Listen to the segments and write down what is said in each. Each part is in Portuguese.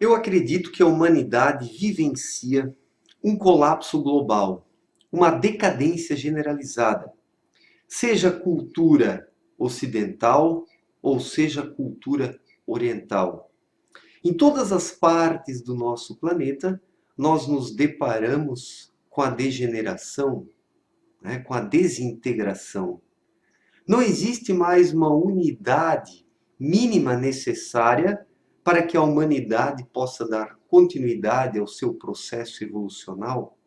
Eu acredito que a humanidade vivencia um colapso global, uma decadência generalizada, seja cultura ocidental ou seja cultura oriental. Em todas as partes do nosso planeta, nós nos deparamos com a degeneração, com a desintegração. Não existe mais uma unidade mínima necessária para que a humanidade possa dar continuidade ao seu processo evolucional.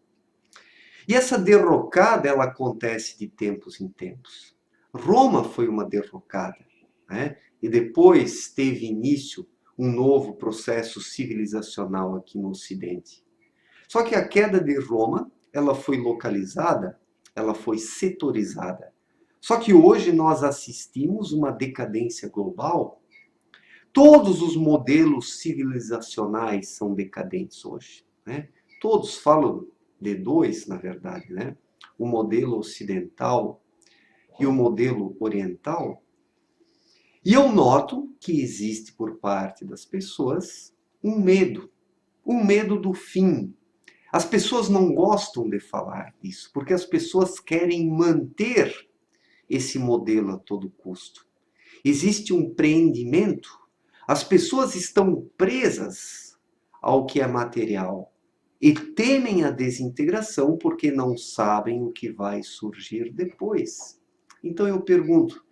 E essa derrocada, ela acontece de tempos em tempos. Roma foi uma derrocada, e depois teve início um novo processo civilizacional aqui no Ocidente. Só que a queda de Roma, ela foi localizada, ela foi setorizada. Só que hoje nós assistimos uma decadência global. Todos os modelos civilizacionais são decadentes hoje. Todos falam de dois, na verdade. O modelo ocidental e o modelo oriental. E eu noto que existe por parte das pessoas um medo do fim. As pessoas não gostam de falar disso, porque as pessoas querem manter esse modelo a todo custo. Existe um preendimento. As pessoas estão presas ao que é material e temem a desintegração porque não sabem o que vai surgir depois. Então eu pergunto,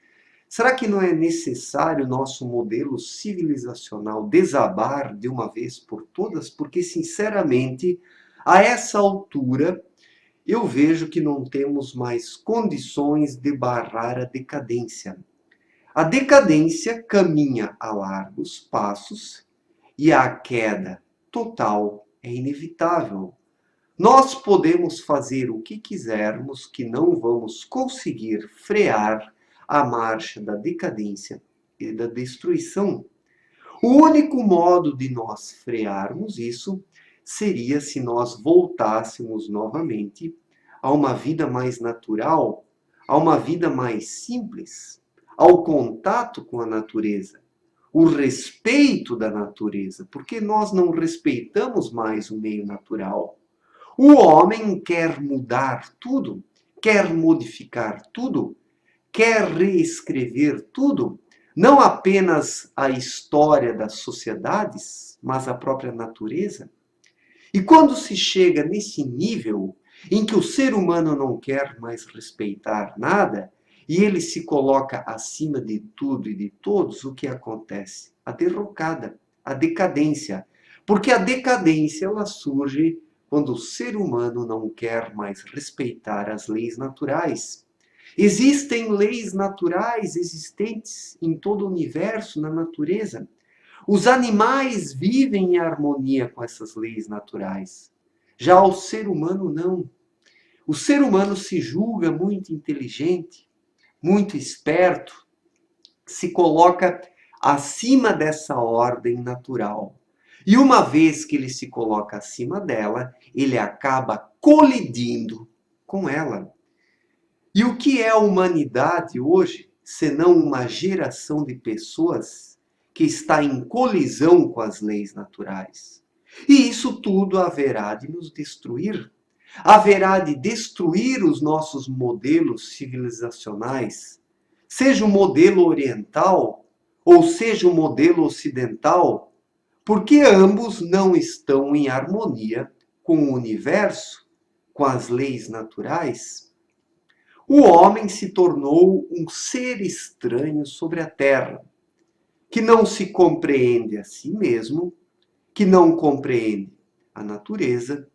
será que não é necessário nosso modelo civilizacional desabar de uma vez por todas? Porque, sinceramente, a essa altura, eu vejo que não temos mais condições de barrar a decadência. A decadência caminha a largos passos e a queda total é inevitável. Nós podemos fazer o que quisermos, que não vamos conseguir frear a marcha da decadência e da destruição. O único modo de nós frearmos isso seria se nós voltássemos novamente a uma vida mais natural, a uma vida mais simples, ao contato com a natureza, o respeito da natureza, porque nós não respeitamos mais o meio natural. O homem quer mudar tudo, quer modificar tudo, quer reescrever tudo, não apenas a história das sociedades, mas a própria natureza. E quando se chega nesse nível em que o ser humano não quer mais respeitar nada, e ele se coloca acima de tudo e de todos, o que acontece? A derrocada, a decadência. Porque a decadência ela surge quando o ser humano não quer mais respeitar as leis naturais. Existem leis naturais existentes em todo o universo, na natureza. Os animais vivem em harmonia com essas leis naturais. Já o ser humano não. O ser humano se julga muito inteligente, muito esperto, se coloca acima dessa ordem natural. E uma vez que ele se coloca acima dela, ele acaba colidindo com ela. E o que é a humanidade hoje, senão uma geração de pessoas que está em colisão com as leis naturais? E isso tudo haverá de nos destruir. Haverá de destruir os nossos modelos civilizacionais, seja o modelo oriental ou seja o modelo ocidental, porque ambos não estão em harmonia com o universo, com as leis naturais. O homem se tornou um ser estranho sobre a terra, que não se compreende a si mesmo, que não compreende a natureza,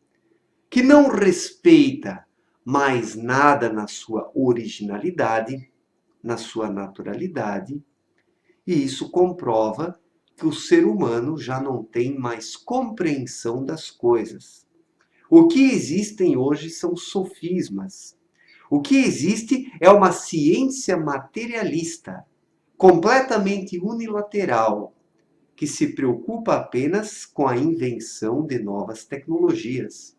que não respeita mais nada na sua originalidade, na sua naturalidade, e isso comprova que o ser humano já não tem mais compreensão das coisas. O que existem hoje são sofismas. O que existe é uma ciência materialista, completamente unilateral, que se preocupa apenas com a invenção de novas tecnologias.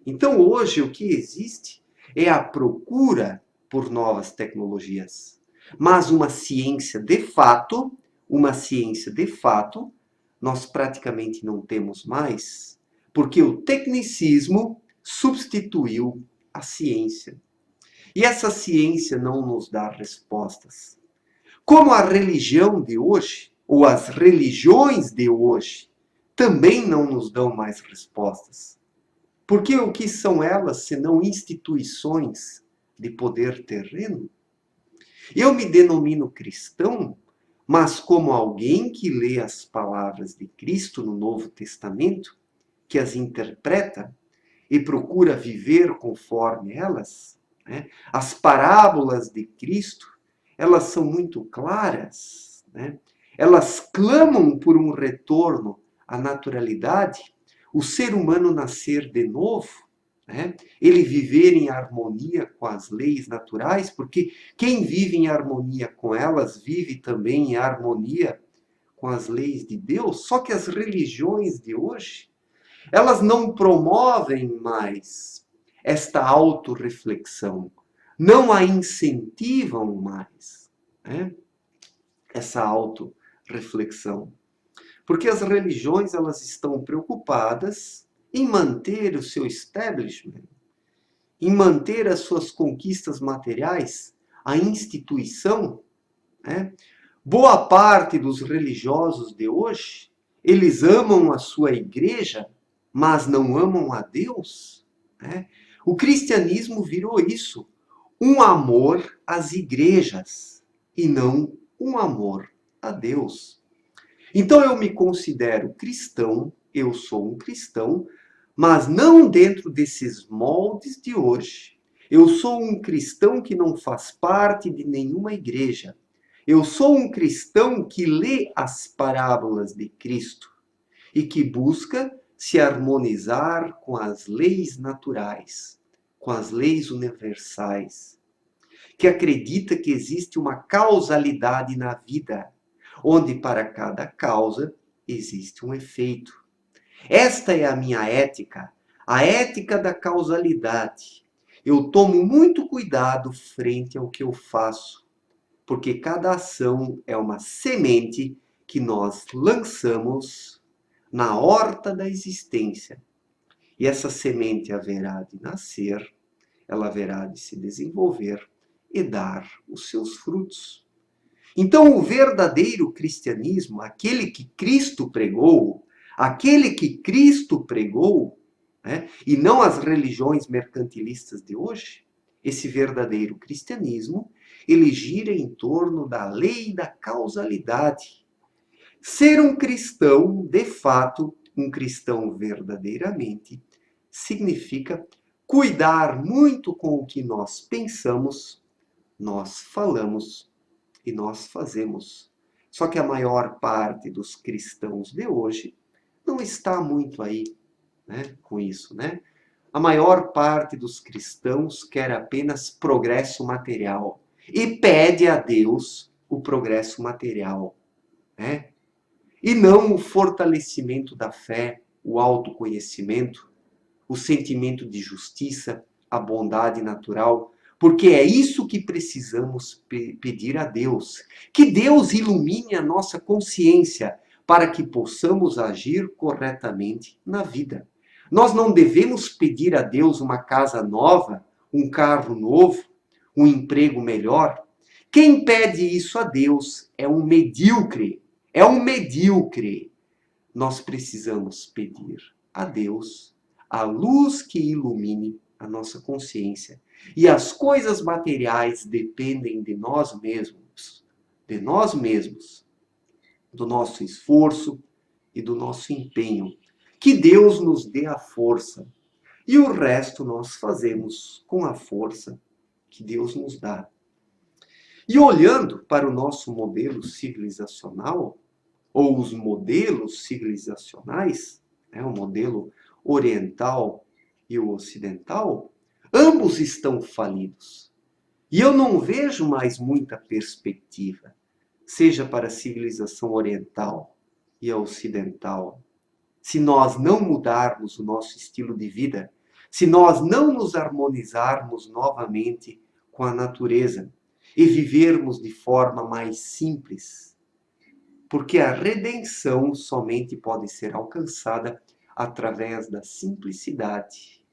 Então, hoje, o que existe é a procura por novas tecnologias. Mas uma ciência de fato nós praticamente não temos mais, porque o tecnicismo substituiu a ciência. E essa ciência não nos dá respostas. Como a religião de hoje, ou as religiões de hoje, também não nos dão mais respostas. Porque o que são elas senão instituições de poder terreno? Eu me denomino cristão, mas como alguém que lê as palavras de Cristo no Novo Testamento, que as interpreta e procura viver conforme elas, né? As parábolas de Cristo, elas são muito claras, né? Elas clamam por um retorno à naturalidade, o ser humano nascer de novo, né? Ele viver em harmonia com as leis naturais, porque quem vive em harmonia com elas vive também em harmonia com as leis de Deus. Só que as religiões de hoje, elas não promovem mais esta autorreflexão, não a incentivam mais, né? Essa autorreflexão. Porque as religiões, elas estão preocupadas em manter o seu establishment, em manter as suas conquistas materiais, a instituição, né? Boa parte dos religiosos de hoje, eles amam a sua igreja, mas não amam a Deus, né? O cristianismo virou isso, um amor às igrejas e não um amor a Deus. Então eu me considero cristão, eu sou um cristão, mas não dentro desses moldes de hoje. Eu sou um cristão que não faz parte de nenhuma igreja. Eu sou um cristão que lê as parábolas de Cristo e que busca se harmonizar com as leis naturais, com as leis universais, que acredita que existe uma causalidade na vida, onde para cada causa existe um efeito. Esta é a minha ética, a ética da causalidade. Eu tomo muito cuidado frente ao que eu faço, porque cada ação é uma semente que nós lançamos na horta da existência. E essa semente haverá de nascer, ela haverá de se desenvolver e dar os seus frutos. Então, o verdadeiro cristianismo, aquele que Cristo pregou, né, e não as religiões mercantilistas de hoje, esse verdadeiro cristianismo, ele gira em torno da lei da causalidade. Ser um cristão, de fato, um cristão verdadeiramente, significa cuidar muito com o que nós pensamos, nós falamos e nós fazemos. Só que a maior parte dos cristãos de hoje não está muito aí, né, com isso, né? A maior parte dos cristãos quer apenas progresso material e pede a Deus o progresso material, né? E não o fortalecimento da fé, o autoconhecimento, o sentimento de justiça, a bondade natural, porque é isso que precisamos pedir a Deus. Que Deus ilumine a nossa consciência para que possamos agir corretamente na vida. Nós não devemos pedir a Deus uma casa nova, um carro novo, um emprego melhor. Quem pede isso a Deus é um medíocre. É um medíocre. Nós precisamos pedir a Deus a luz que ilumine a nossa consciência. E as coisas materiais dependem de nós mesmos, do nosso esforço e do nosso empenho. Que Deus nos dê a força. E o resto nós fazemos com a força que Deus nos dá. E olhando para o nosso modelo civilizacional, ou os modelos civilizacionais, né, o modelo oriental e o ocidental, ambos estão falidos. E eu não vejo mais muita perspectiva, seja para a civilização oriental e a ocidental. Se nós não mudarmos o nosso estilo de vida, se nós não nos harmonizarmos novamente com a natureza e vivermos de forma mais simples, porque a redenção somente pode ser alcançada através da simplicidade,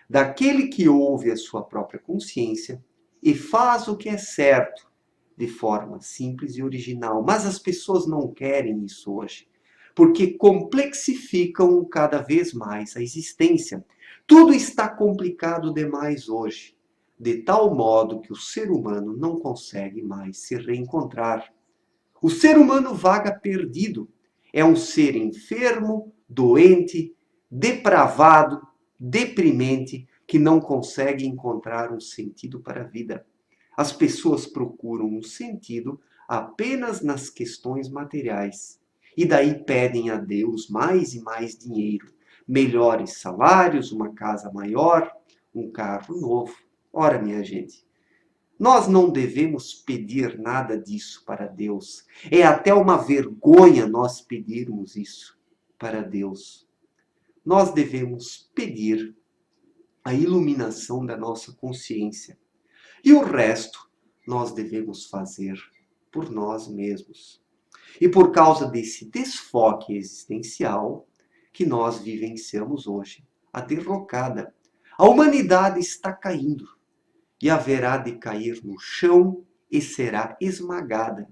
daquele que ouve a sua própria consciência e faz o que é certo de forma simples e original. Mas as pessoas não querem isso hoje, porque complexificam cada vez mais a existência. Tudo está complicado demais hoje, de tal modo que o ser humano não consegue mais se reencontrar. O ser humano vaga perdido. É um ser enfermo, doente, depravado, deprimente, que não consegue encontrar um sentido para a vida. As pessoas procuram um sentido apenas nas questões materiais. E daí pedem a Deus mais e mais dinheiro, melhores salários, uma casa maior, um carro novo. Ora, minha gente, nós não devemos pedir nada disso para Deus. É até uma vergonha nós pedirmos isso para Deus. Nós devemos pedir a iluminação da nossa consciência. E o resto nós devemos fazer por nós mesmos. E por causa desse desfoque existencial que nós vivenciamos hoje, a derrocada. A humanidade está caindo e haverá de cair no chão e será esmagada.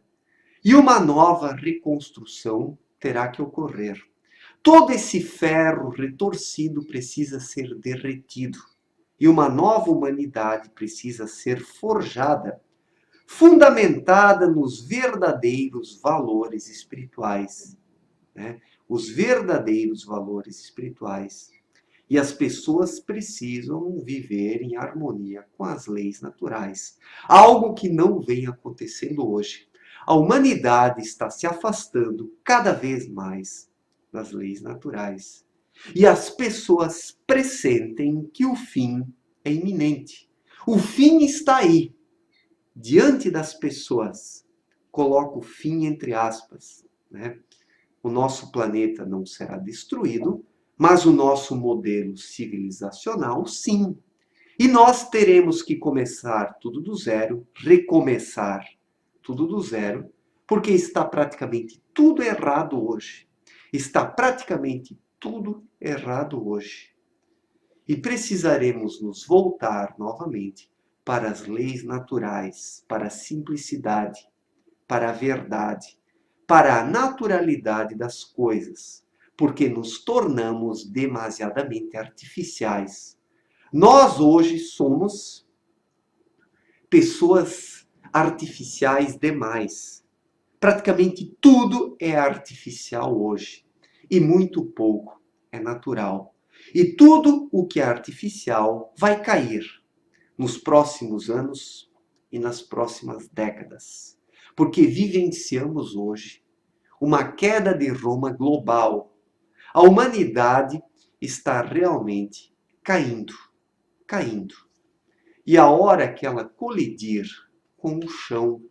E uma nova reconstrução terá que ocorrer. Todo esse ferro retorcido precisa ser derretido e uma nova humanidade precisa ser forjada, fundamentada nos verdadeiros valores espirituais, né? Os verdadeiros valores espirituais. E as pessoas precisam viver em harmonia com as leis naturais. Algo que não vem acontecendo hoje. A humanidade está se afastando cada vez mais das leis naturais. E as pessoas pressentem que o fim é iminente. O fim está aí, diante das pessoas. Coloco o fim entre aspas, né? O nosso planeta não será destruído, mas o nosso modelo civilizacional, sim. E nós teremos que começar tudo do zero, recomeçar tudo do zero, porque está praticamente tudo errado hoje. Está praticamente tudo errado hoje. E precisaremos nos voltar novamente para as leis naturais, para a simplicidade, para a verdade, para a naturalidade das coisas, porque nos tornamos demasiadamente artificiais. Nós hoje somos pessoas artificiais demais. Praticamente tudo é artificial hoje e muito pouco é natural. E tudo o que é artificial vai cair nos próximos anos e nas próximas décadas, porque vivenciamos hoje uma queda de Roma global. A humanidade está realmente caindo, caindo. E a hora que ela colidir com o chão,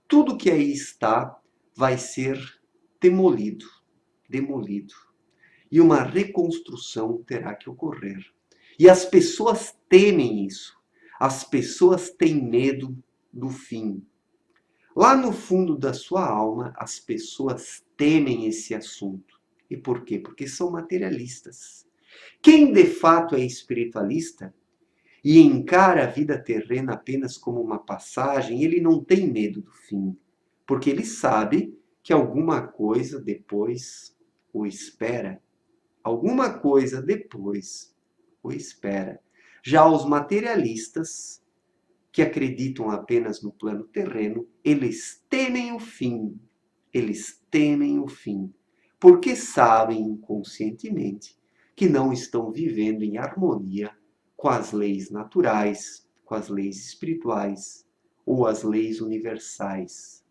tudo que aí está vai ser demolido, demolido. E uma reconstrução terá que ocorrer. E as pessoas temem isso. As pessoas têm medo do fim. Lá no fundo da sua alma, as pessoas temem esse assunto. E por quê? Porque são materialistas. Quem de fato é espiritualista e encara a vida terrena apenas como uma passagem, ele não tem medo do fim, porque ele sabe que alguma coisa depois o espera. Alguma coisa depois o espera. Já os materialistas, que acreditam apenas no plano terreno, eles temem o fim. Eles temem o fim, porque sabem inconscientemente que não estão vivendo em harmonia com as leis naturais, com as leis espirituais ou as leis universais.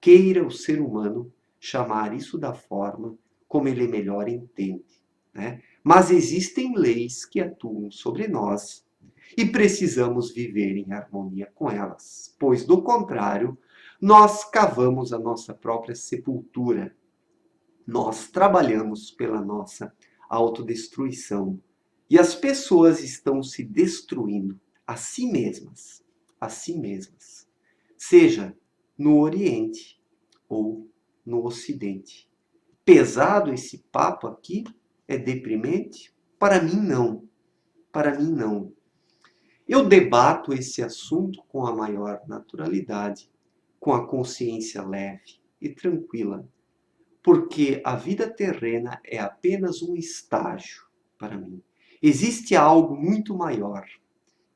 Queira o ser humano chamar isso da forma como ele melhor entende, né? Mas existem leis que atuam sobre nós e precisamos viver em harmonia com elas, pois do contrário, nós cavamos a nossa própria sepultura. Nós trabalhamos pela nossa autodestruição. E as pessoas estão se destruindo a si mesmas, a si mesmas. Seja no Oriente ou no Ocidente. Pesado esse papo aqui? É deprimente? Para mim, não. Para mim, não. Eu debato esse assunto com a maior naturalidade, com a consciência leve e tranquila, porque a vida terrena é apenas um estágio para mim. Existe algo muito maior,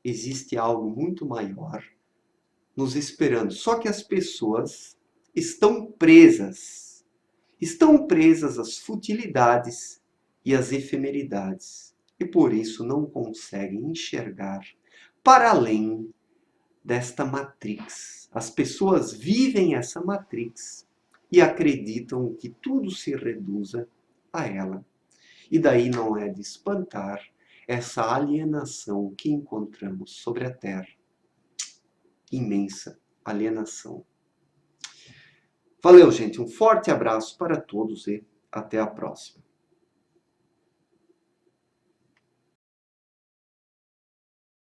existe algo muito maior nos esperando. Só que as pessoas estão presas às futilidades e às efemeridades, e por isso não conseguem enxergar para além desta matrix. As pessoas vivem essa matrix e acreditam que tudo se reduza a ela. E daí não é de espantar essa alienação que encontramos sobre a Terra. Imensa alienação. Valeu, gente. Um forte abraço para todos e até a próxima.